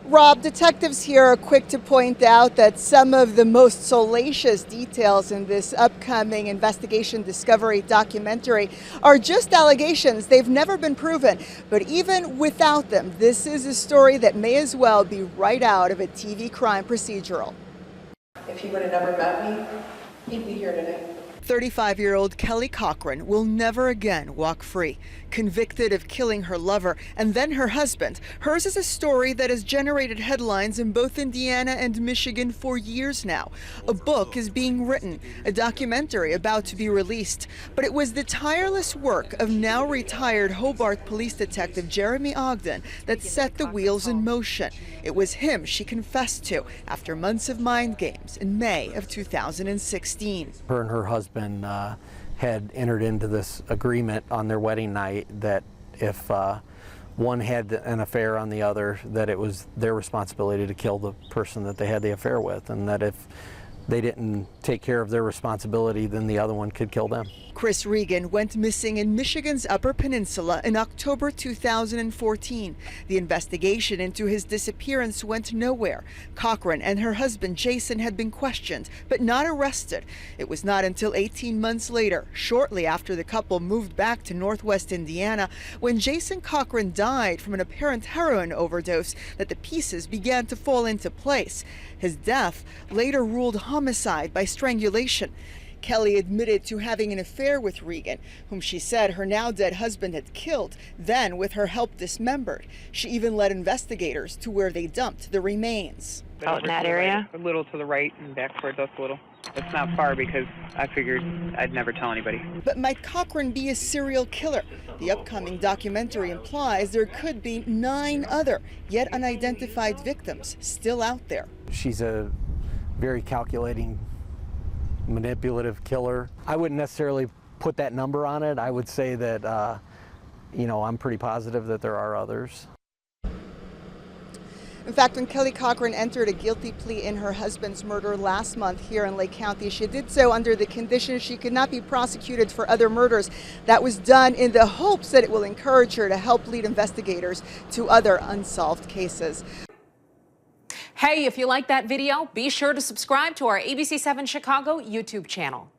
Rob, detectives here are quick to point out that some of the most salacious details in this upcoming investigation discovery documentary are just allegations. They've never been proven. But even without them, this is a story that may as well be right out of a TV crime procedural. If he would have never met me, he'd be here today. 35-year-old Kelly Cochran will never again walk free. Convicted of killing her lover and then her husband, hers is a story that has generated headlines in both Indiana and Michigan for years now. A book is being written, a documentary about to be released. But it was the tireless work of now retired Hobart police detective Jeremy Ogden that set the wheels in motion. It was him she confessed to after months of mind games in May of 2016. Her and her husband had entered into this agreement on their wedding night that if one had an affair on the other, that it was their responsibility to kill the person that they had the affair with, and that if they didn't take care of their responsibility, then the other one could kill them. Chris Regan went missing in Michigan's Upper Peninsula in October 2014. The investigation into his disappearance went nowhere. Cochran and her husband Jason had been questioned, but not arrested. It was not until 18 months later, shortly after the couple moved back to Northwest Indiana, when Jason Cochran died from an apparent heroin overdose, that the pieces began to fall into place. His death later ruled homicide by strangulation. Kelly admitted to having an affair with Regan, whom she said her now dead husband had killed, then with her help dismembered. She even led investigators to where they dumped the remains. Out in that area? A little to the right and back towards us a little. It's not far because I figured I'd never tell anybody. But might Cochran be a serial killer? The upcoming documentary implies there could be 9 other, yet unidentified victims still out there. She's a very calculating, manipulative killer. I wouldn't necessarily put that number on it. I would say that, I'm pretty positive that there are others. In fact, when Kelly Cochran entered a guilty plea in her husband's murder last month here in Lake County, she did so under the condition she could not be prosecuted for other murders. That was done in the hopes that it will encourage her to help lead investigators to other unsolved cases. Hey, if you like that video, be sure to subscribe to our ABC7 Chicago YouTube channel.